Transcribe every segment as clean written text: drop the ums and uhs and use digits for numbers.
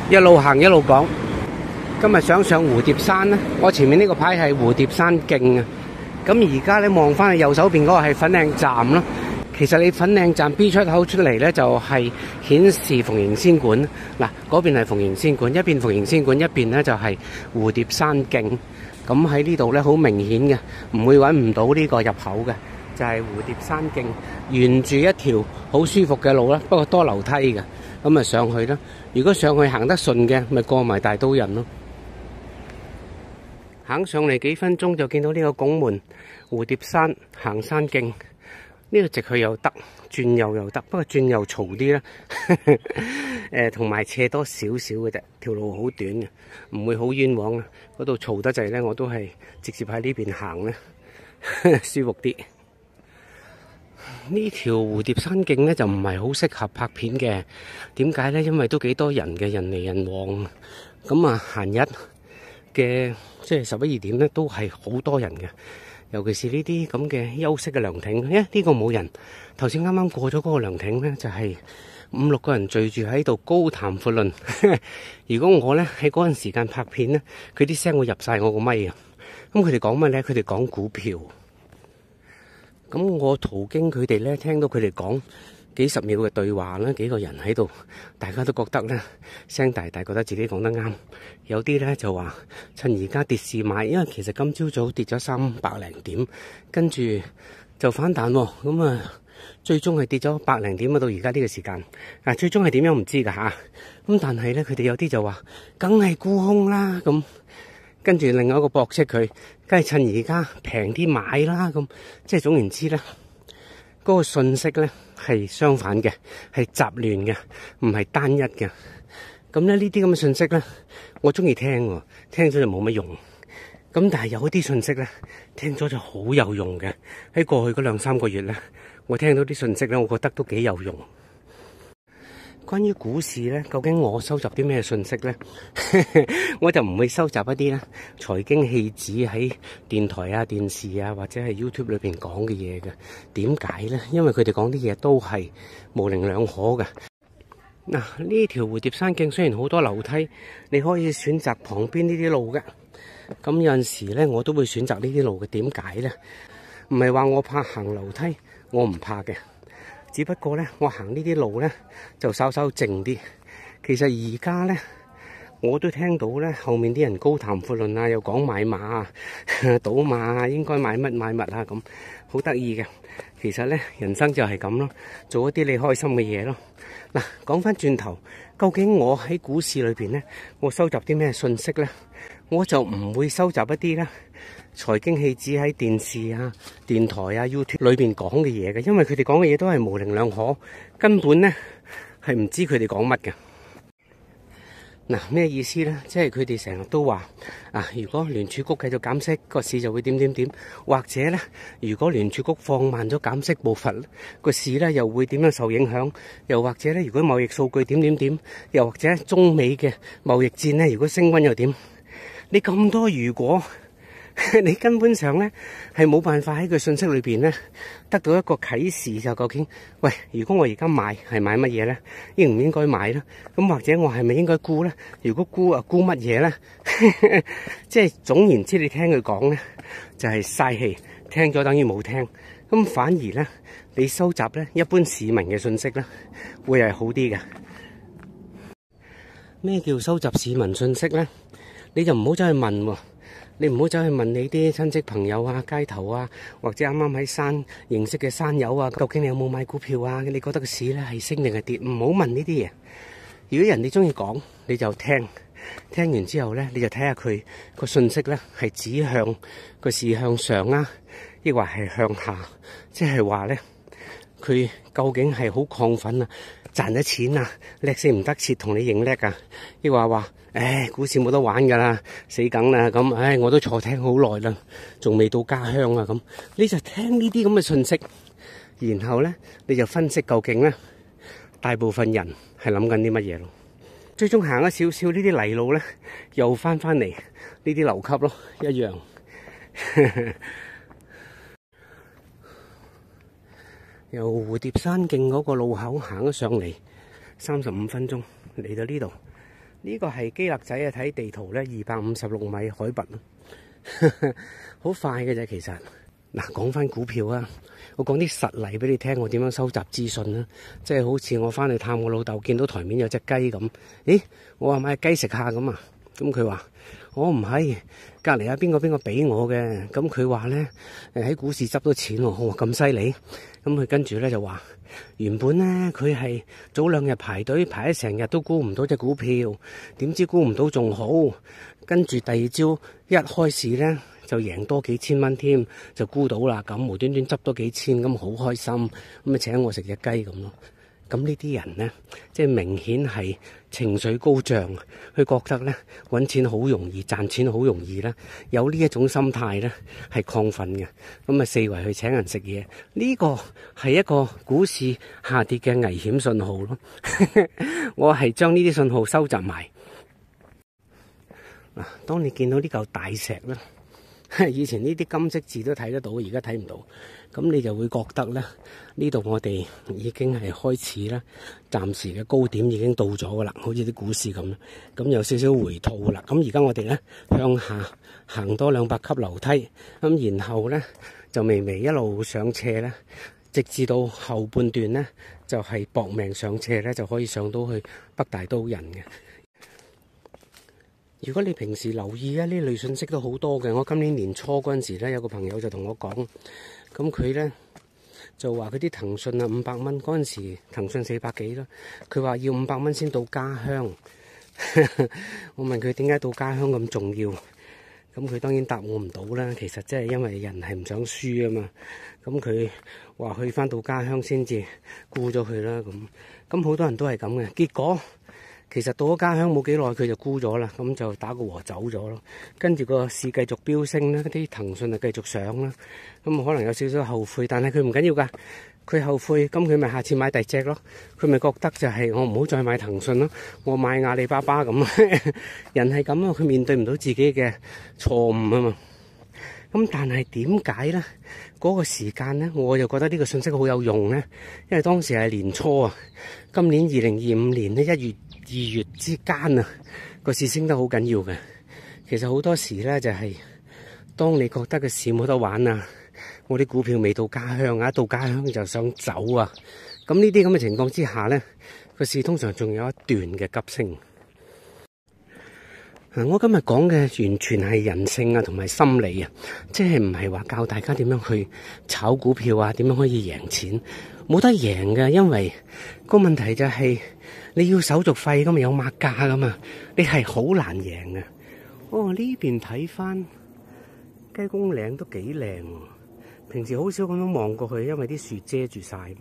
一路行一路講。今日想上蝴蝶山咧，我前面呢個牌係蝴蝶山徑啊。咁而家咧望翻去右手邊嗰個係粉嶺站咯。其實你粉嶺站 B 出口出嚟咧，就係顯示蓬瀛仙館。嗱，嗰邊係蓬瀛仙館，一邊蓬瀛仙館，一邊咧就係蝴蝶山徑。咁喺呢度咧好明顯嘅，唔會揾唔到呢個入口嘅，就係蝴蝶山徑，沿住一條好舒服嘅路啦，不過多樓梯嘅，咁啊上去啦。如果上去行得順嘅，咪過埋大刀人咯。行上嚟幾分鐘就見到呢個拱門，蝴蝶山行山徑。呢度直去又得，轉右又得，不過轉右嘈啲啦。同埋斜多少少嘅啫，條路好短嘅，唔會好冤枉啊。嗰度嘈得滯咧，我都係直接喺呢邊行咧，舒服啲。呢條蝴蝶山徑咧就唔係好適合拍片嘅，點解咧？因為都幾多人嘅，人嚟人往。咁啊，閒日嘅即係11、2點咧，都係好多人嘅。尤其是呢啲咁嘅休息嘅涼亭，呢個冇人。頭先啱啱過咗嗰個涼亭咧，就係5、6個人聚住喺度高談闊論。如果我咧喺嗰陣時間拍片咧，佢啲聲會入晒我個咪啊。咁佢哋講乜咧？佢哋講股票。咁我途經佢哋咧，聽到佢哋講幾十秒嘅對話啦，幾個人喺度，大家都覺得咧聲大，覺得自己講得啱。有啲咧就話趁而家跌市買，因為其實今朝早跌咗300零點，跟住就反彈喎。咁啊，最終係跌咗100零點啊，到而家呢個時間啊，最終係點樣唔知㗎吓。咁但係咧，佢哋有啲就話梗係沽空啦咁。跟住另外一個駁斥佢，梗係趁而家平啲買啦咁，即係總言之咧，嗰個信息咧係相反嘅，係雜亂嘅，唔係單一嘅。咁咧呢啲咁嘅信息咧，我中意聽喎，聽咗就冇乜用。咁但係有啲信息咧，聽咗就好有用嘅。喺過去嗰2、3個月咧，我聽到啲信息咧，我覺得都幾有用。關於股市咧，究竟我收集啲咩信息咧？我就唔會收集一啲咧財經戲子喺電台啊、電視啊或者係 YouTube 裏邊講嘅嘢嘅。點解咧？因為佢哋講啲嘢都係模棱兩可嘅。嗱，呢條蝴蝶山徑雖然好多樓梯，你可以選擇旁邊呢啲路嘅。咁有陣時咧，我都會選擇呢啲路嘅。點解咧？唔係話我怕行樓梯，我唔怕嘅。只不過咧，我行呢啲路咧就稍稍靜啲。其實而家咧，我都聽到咧後面啲人高談闊論啊，又講買馬啊、賭馬啊，應該買乜啊咁，好得意嘅。其實咧，人生就係咁咯，做一啲你開心嘅嘢咯。嗱，講翻轉頭，究竟我喺股市裏邊咧，我收集啲咩信息咧？我就唔會收集一啲咧財經戲子喺電視啊、電台啊、YouTube 裏邊講嘅嘢嘅，因為佢哋講嘅嘢都係模棱兩可，根本咧係唔知佢哋講乜嘅。嗱，咩意思咧？即係佢哋成日都話啊，如果聯儲局繼續減息，個市就會點，或者咧，如果聯儲局放慢咗減息步伐，個市咧又會點樣受影響？又或者咧，如果貿易數據點，又或者中美嘅貿易戰咧，如果升溫又點？你咁多如果，你根本上咧係冇辦法喺個信息裏邊咧得到一個啟示，就究竟喂，如果我而家買係買乜嘢咧？應唔應該買咧？咁或者我係咪應該沽咧？如果沽啊，沽乜嘢咧？即係總言之，你聽佢講咧就係嘥氣，聽咗等於冇聽。咁反而咧，你收集咧一般市民嘅信息咧，會係好啲嘅。咩叫收集市民信息咧？你就唔好走去問喎，你唔好走去問你啲親戚朋友啊、街頭啊，或者啱啱喺山認識嘅山友啊，究竟你有冇買股票啊？你覺得個市咧係升定係跌？唔好問呢啲嘢。如果人哋中意講，你就聽，聽完之後咧，你就睇下佢個信息咧係指向個市向上啊，抑或係向下，即係話咧佢究竟係好亢奮啊，賺咗錢啊，叻死唔得切同你認叻啊，抑或話股市冇得玩噶啦，死梗啦咁，我都坐艇好耐啦，仲未到家鄉啊咁，你就聽呢啲咁嘅信息，然後咧你就分析究竟咧大部分人係諗緊啲乜嘢咯。最終行咗少少呢啲泥路咧，又翻嚟呢啲樓級咯，一樣。由蝴蝶山徑嗰個路口行咗上嚟，35分鐘嚟到呢度。呢個係基勒仔啊，睇地圖咧256米海拔咯，好快嘅啫。其實嗱，講翻股票啊，我講啲實例俾你聽，我點樣收集資訊啦。即係好似我翻去探我老豆，見到台面有隻雞咁，咦，我話買雞食下咁啊。咁佢話我唔係，隔離啊邊個俾我嘅。咁佢話咧喺股市執到錢喎，我話咁犀利。咁佢跟住咧就話原本咧佢係早2日排隊排咗成日都估唔到隻股票，點知估唔到仲好。跟住第二朝一開市咧就贏多幾千蚊添，就估到啦。咁無端端執多幾千，咁好開心，咁啊請我食隻雞咁咯。咁呢啲人呢，即係明顯係情緒高漲，佢覺得呢揾錢好容易，賺錢好容易啦，有呢一種心態呢係亢奮嘅。咁啊四圍去請人食嘢，呢個係一個股市下跌嘅危險信號咯。我係將呢啲信號收集埋。嗱，當你見到呢嚿大石咧，以前呢啲金色字都睇得到，而家睇唔到，咁你就會覺得咧，呢度我哋已經係開始啦，暫時嘅高點已經到咗噶啦，好似啲股市咁，咁有少少回吐噶啦。咁而家我哋咧向下行多200級樓梯，咁然後咧就微微一路上斜咧，直至到後半段咧就係搏命上斜咧，就可以上到去北大刀人嘅。如果你平時留意啊，呢類信息都好多嘅。我今年年初嗰陣時咧，有個朋友就同我講，咁佢咧就話佢啲騰訊啊500蚊嗰陣時，騰訊400幾啦，佢話要500蚊先到家鄉。我問佢點解到家鄉咁重要，咁佢當然答我唔到啦。其實即係因為人係唔想輸啊嘛。咁佢話去返到家鄉先至沽咗佢啦。咁好多人都係咁嘅，結果。其實到咗家鄉冇幾耐，佢就沽咗啦，咁就打個和走咗咯。跟住個市繼續飆升啦，啲騰訊就繼續上啦。咁可能有少少後悔，但係佢唔緊要噶。佢後悔，咁佢咪下次買第二隻咯。佢咪覺得就係我唔好再買騰訊咯，我買阿里巴巴咁。人係咁啊，佢面對唔到自己嘅錯誤啊嘛。咁但係點解呢？嗰個時間呢，我就覺得呢個信息好有用呢。因為當時係年初啊，今年2025年呢1月2月之間啊，個市升得好緊要嘅。其實好多時呢，就係當你覺得個市冇得玩啊，我啲股票未到家鄉啊，到家鄉就想走啊。咁呢啲咁嘅情況之下呢，個市通常仲有一段嘅急升。我今日講嘅完全係人性啊，同埋心理啊，即係唔係話教大家點樣去炒股票啊，點樣可以贏錢，冇得贏嘅，因為個問題就係你要手續費咁咪有抹價噶嘛，你係好難贏嘅。哦，呢邊睇翻雞公嶺都幾靚，平時好少咁樣望過去，因為啲樹遮住晒。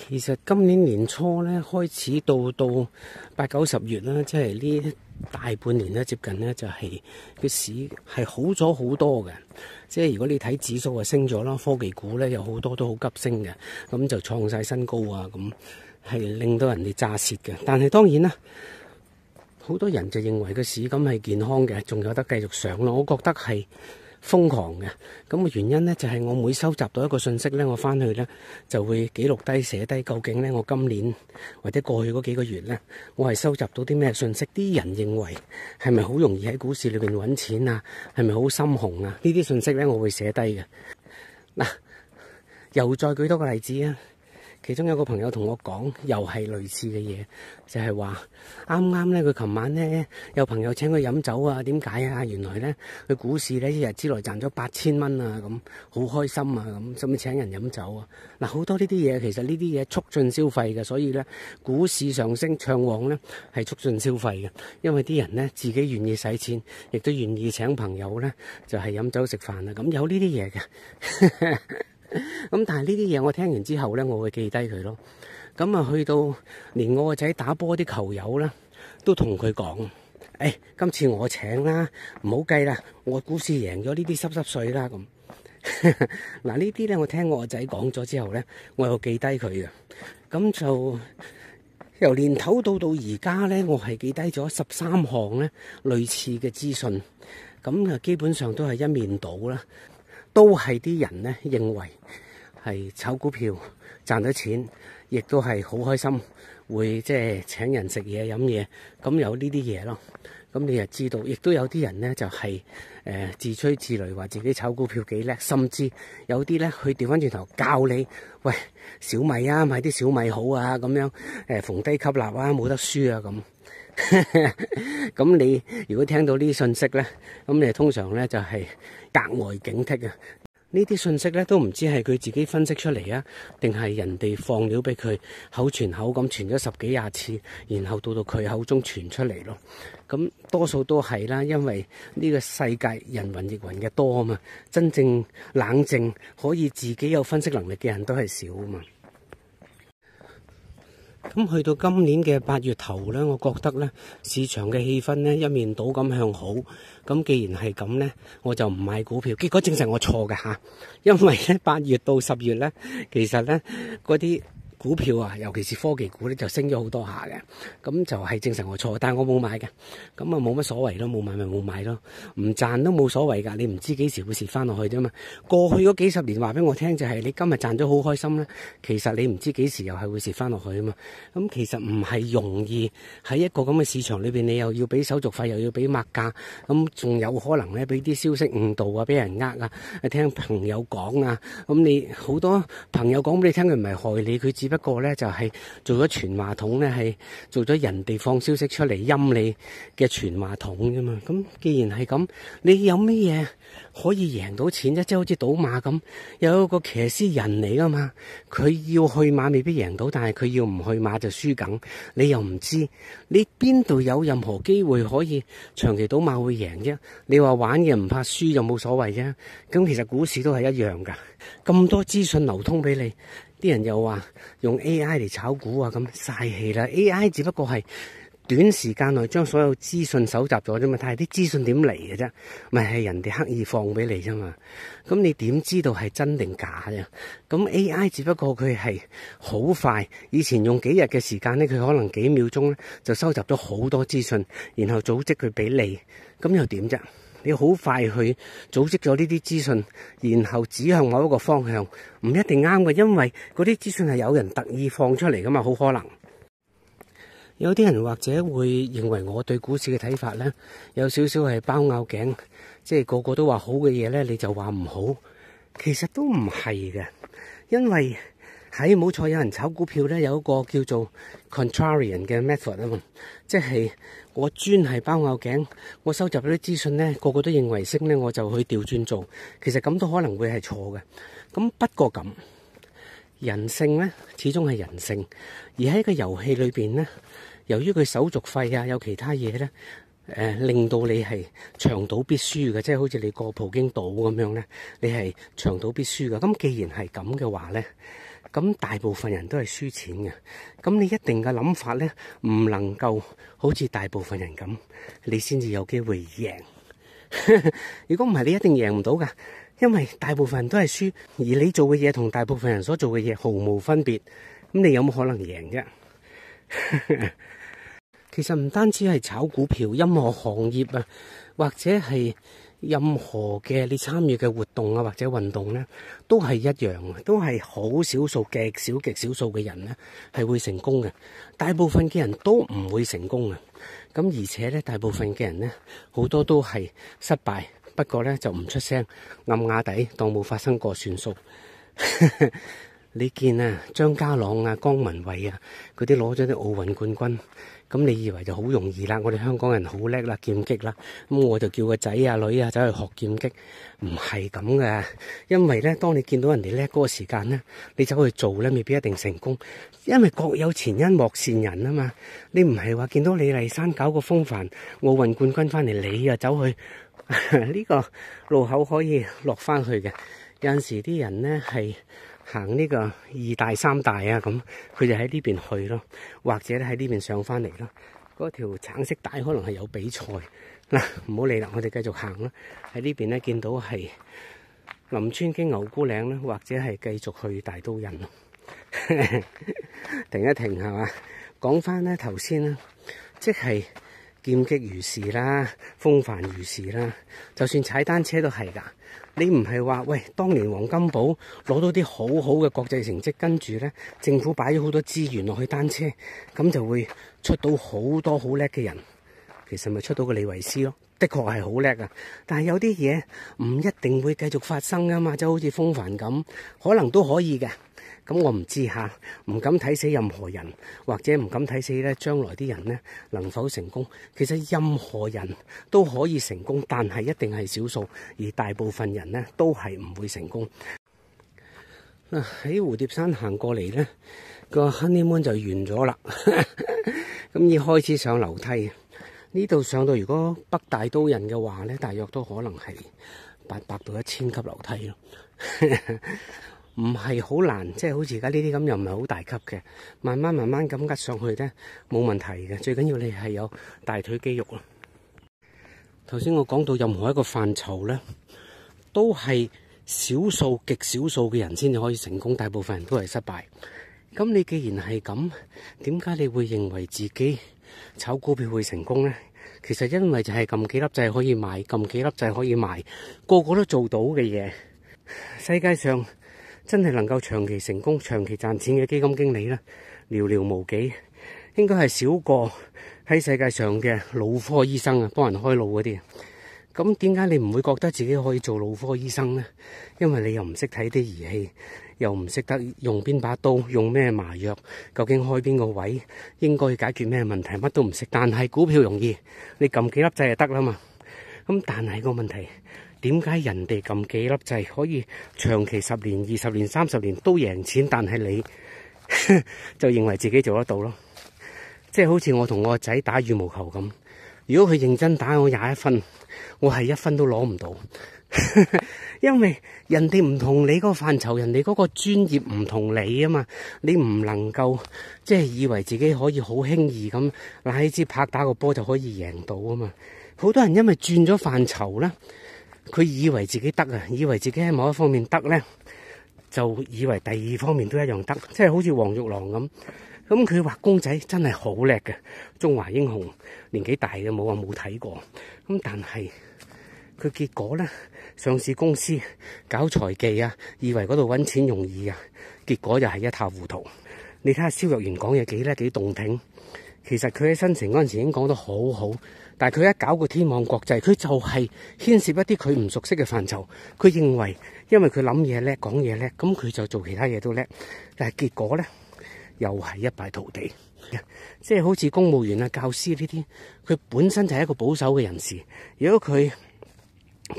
其實今年年初咧開始到8、9、10月啦，即係呢大半年咧，接近咧就係個市係好咗好多嘅。即係如果你睇指數啊升咗啦，科技股咧有好多都好急升嘅，咁就創晒新高啊，咁係令到人哋炸蝕嘅。但係當然啦，好多人就認為個市咁係健康嘅，仲有得繼續上咯。我覺得係瘋狂嘅，咁嘅原因呢，就係我每收集到一個信息呢，我翻去呢就會記錄低寫低，究竟呢我今年或者過去嗰幾個月呢，我係收集到啲咩信息？啲人認為係咪好容易喺股市裏邊揾錢啊？係咪好心紅啊？呢啲信息呢，我會寫低嘅。嗱，又再舉多個例子啊！其中有個朋友同我講，又係類似嘅嘢，就係話啱啱咧，佢琴晚咧有朋友請佢飲酒啊，點解啊？原來咧佢股市咧一日之內賺咗8000蚊啊，咁好開心啊，咁甚至請人飲酒啊。嗱，好多呢啲嘢，其實呢啲嘢促進消費嘅，所以咧股市上升暢旺咧係促進消費嘅，因為啲人咧自己願意使錢，亦都願意請朋友咧就係飲酒食飯啊，咁有呢啲嘢嘅。咁但係呢啲嘢我聽完之後呢，我會記低佢咯。咁啊，去到連我個仔打波啲球友呢，都同佢講：誒，今次我請啦，唔好計啦，我股市贏咗呢啲濕碎啦。咁嗱，呢啲呢，我聽我個仔講咗之後呢，我又記低佢嘅。咁就由年頭到而家呢，我係記低咗13項呢類似嘅資訊。咁啊，基本上都係一面倒啦。都係啲人呢認為係炒股票賺到錢，亦都係好開心，會即係請人食嘢飲嘢，咁有呢啲嘢咯。咁你又知道，亦都有啲人呢就係自吹自擂，話自己炒股票幾叻，甚至有啲呢佢調翻轉頭教你，喂，小米啊，買啲小米好啊，咁樣逢低吸納啊，冇得輸啊咁。咁你如果聽到呢啲信息呢，咁你通常呢就係格外警惕啊！呢啲信息呢都唔知係佢自己分析出嚟啊，定係人哋放料俾佢口傳口咁傳咗10幾20次，然後到佢口中傳出嚟咯。咁多數都係啦，因為呢個世界人云亦云嘅多啊嘛，真正冷靜可以自己有分析能力嘅人都係少啊嘛。咁去到今年嘅8月頭呢，我覺得呢市場嘅氣氛呢一面倒咁向好。咁既然係咁呢，我就唔買股票。結果證實我錯嘅吓，因為呢8月到10月呢，其實呢嗰啲股票啊，尤其是科技股咧，就升咗好多下嘅，咁就係證實我錯，但係我冇買嘅，咁啊冇乜所謂咯，冇買咪冇買咯，唔賺都冇所謂㗎，你唔知幾時會蝕翻落去啫嘛。過去嗰幾十年話俾我聽就係你今日賺咗好開心咧，其實你唔知幾時又係會蝕翻落去啊嘛。咁其實唔係容易喺一個咁嘅市場裏邊，你又要俾手續費，又要俾抹價，咁仲有可能咧俾啲消息誤導啊，俾人啊，聽朋友講啊，咁你好多朋友講俾你聽，佢唔係害你，佢只不過咧就係做咗傳話筒咧，係做咗人哋放消息出嚟陰你嘅傳話筒啫嘛。咁既然係咁，你有咩嘢可以贏到錢啫？即係好似賭馬咁，有一個騎師人嚟噶嘛，佢要去馬未必贏到，但係佢要唔去馬就輸梗。你又唔知你邊度有任何機會可以長期賭馬會贏啫？你話玩嘅唔怕輸就冇所謂啫。咁其實股市都係一樣噶，咁多資訊流通俾你。啲人又話用 AI 嚟炒股啊，咁嘥氣啦。AI 只不過係短時間內將所有資訊搜集咗啫嘛，但係啲資訊點嚟嘅啫？咪係人哋刻意放俾你啫嘛。咁你點知道係真定假啫？咁 AI 只不過佢係好快，以前用幾日嘅時間呢，佢可能幾秒鐘咧就收集咗好多資訊，然後組織佢俾你，咁又點啫？你好快去組織咗呢啲資訊，然後指向某一個方向，唔一定啱嘅，因為嗰啲資訊係有人特意放出嚟噶嘛，好可能。有啲人或者會認為我對股市嘅睇法呢，有少少係包拗頸，即係個個都話好嘅嘢呢，你就話唔好，其實都唔係嘅，因為喺冇錯，有人炒股票呢，有一個叫做 contrarian 嘅 method 啊嘛，即係我專係包拗頸，我收集咗啲資訊呢，個個都認為升呢，我就去調轉做，其實咁都可能會係錯嘅。咁不過咁，人性呢，始終係人性，而喺個遊戲裏邊呢，由於佢手續費啊，有其他嘢呢，令到你係長賭必輸嘅，即係好似你過葡京島咁樣呢，你係長賭必輸嘅。咁既然係咁嘅話呢，咁大部分人都係輸錢嘅，咁你一定嘅諗法呢，唔能夠好似大部分人咁，你先至有機會贏。如果唔係，你一定贏唔到噶，因為大部分人都係輸，而你做嘅嘢同大部分人所做嘅嘢毫無分別，咁你有冇可能贏啫？其實唔單止係炒股票，任何行業啊，或者係任何嘅你參與嘅活動啊，或者運動呢，都係一樣，都係好少數極少數嘅人呢係會成功嘅，大部分嘅人都唔會成功嘅。咁而且呢，大部分嘅人呢，好多都係失敗，不過呢就唔出聲，暗啞底當冇發生過算數。你見啊，張家朗啊、江文蔚啊，嗰啲攞咗啲奧運冠軍，咁你以為就好容易啦？我哋香港人好叻啦，劍擊啦，咁我就叫個仔啊女啊走去學劍擊，唔係咁嘅。因為咧，當你見到人哋叻嗰個時間咧，你走去做咧，未必一定成功，因為各有前因莫羨人啊嘛。你唔係話見到李麗珊搞個風帆奧運冠軍翻嚟，你啊走去呢個路口可以落翻去嘅。有陣時啲人咧係行呢個2大3大啊，咁佢就喺呢邊去咯，或者咧喺呢邊上翻嚟咯。嗰條橙色帶可能係有比賽嗱，唔好理啦，我哋繼續行啦。喺呢邊咧見到係林村經牛姑嶺啦，或者係繼續去大都人咯。停一停係嘛，講翻咧頭先啦，即係劍擊如是啦，風帆如是啦，就算踩單車都係㗎。你唔係話喂，當年黃金寶攞到啲好好嘅國際成績，跟住呢政府擺咗好多資源落去單車，咁就會出到好多好叻嘅人。其實咪出到個李維斯咯，的確係好叻啊！但係有啲嘢唔一定會繼續發生㗎嘛，就好似風帆咁，可能都可以嘅。咁我唔知嚇，唔敢睇死任何人，或者唔敢睇死咧將來啲人呢能否成功。其實任何人都可以成功，但係一定係少數，而大部分人呢都係唔會成功。嗱，喺蝴蝶山行過嚟呢，個 honeymoon 就完咗啦。咁要開始上樓梯，呢度上到如果北大刀人嘅話呢，大約都可能係800到1000級樓梯咯。唔係好難，即係好似而家呢啲咁，又唔係好大級嘅，慢慢咁吉上去呢，冇問題嘅。最緊要你係有大腿肌肉咯。頭先我講到任何一個範疇呢，都係少數極少數嘅人先至可以成功，大部分人都係失敗。咁你既然係咁，點解你會認為自己炒股票會成功呢？其實因為就係撳幾粒掣可以買，撳幾粒掣可以賣，個個都做到嘅嘢。世界上真係能夠長期成功、長期賺錢嘅基金經理呢，寥寥無幾，應該係少過喺世界上嘅腦科醫生啊，幫人開腦嗰啲。咁點解你唔會覺得自己可以做腦科醫生呢？因為你又唔識睇啲儀器，又唔識得用邊把刀，用咩麻藥，究竟開邊個位，應該解決咩問題，乜都唔識。但係股票容易，你撳幾粒掣就得啦嘛。咁但係個問題，點解人哋撳幾粒掣可以長期10年、20年、30年都贏錢，但係你就認為自己做得到咯？即係好似我同我個仔打羽毛球咁，如果佢認真打我21分，我係1分都攞唔到。因為人哋唔同你嗰個範疇，人哋嗰個專業唔同你啊嘛，你唔能夠即係以為自己可以好輕易咁拿起支拍打個波就可以贏到啊嘛。好多人因為轉咗範疇咧，佢以為自己得啊，以為自己喺某一方面得咧，就以為第二方面都一樣得，即係好似黃玉郎咁。咁佢畫公仔真係好叻嘅，中華英雄，年紀大嘅冇話冇睇過。咁但係佢結果咧，上市公司搞財技啊，以為嗰度揾錢容易啊，結果就係一塌糊塗。你睇下蕭若元講嘢幾叻幾動聽，其實佢喺新城嗰陣時已經講得好好，但係佢一搞個天網國際，佢就係牽涉一啲佢唔熟悉嘅範疇。佢認為因為佢諗嘢叻講嘢叻，咁佢就做其他嘢都叻，但係結果咧又係一敗塗地。即係好似公務員啊、教師呢啲，佢本身就係一個保守嘅人士，如果佢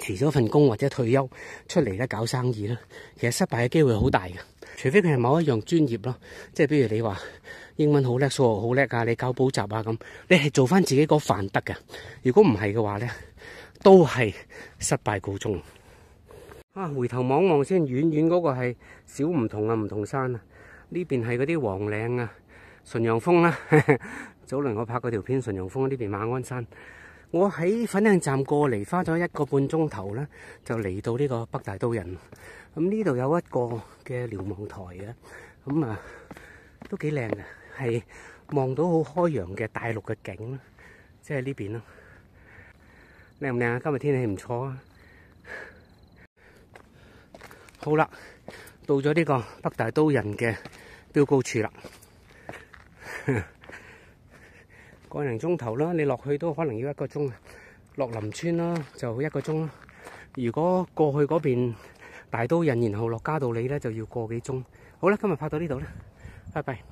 辭咗份工或者退休出嚟咧搞生意啦，其實失敗嘅機會好大嘅，除非佢係某一樣專業咯，即係比如你話英文好叻、數學好叻啊，你教補習啊咁，你係做翻自己嗰範得嘅。如果唔係嘅話咧，都係失敗告終。啊，回頭望望先，遠遠嗰個係小梧桐啊，梧桐山啊，呢邊係嗰啲黃嶺啊、純陽峰啦。早輪我拍過條片，純陽峰呢邊馬鞍山。我喺粉嶺站過嚟，花咗1個半鐘頭咧，就嚟到呢個北大刀人。咁呢度有一個嘅瞭望台嘅，咁啊都幾靚嘅，係望到好開揚嘅大陸嘅景啦，即係呢邊咯。靚唔靚啊？今日天氣唔錯啊！好啦，到咗呢個北大刀人嘅標高處啦。個零鐘頭啦，你落去都可能要1個鐘，落林村啦就1個鐘啦。如果過去嗰邊大刀人，然後落嘉道理咧，就要個幾鐘。好啦，今日拍到呢度啦，拜拜。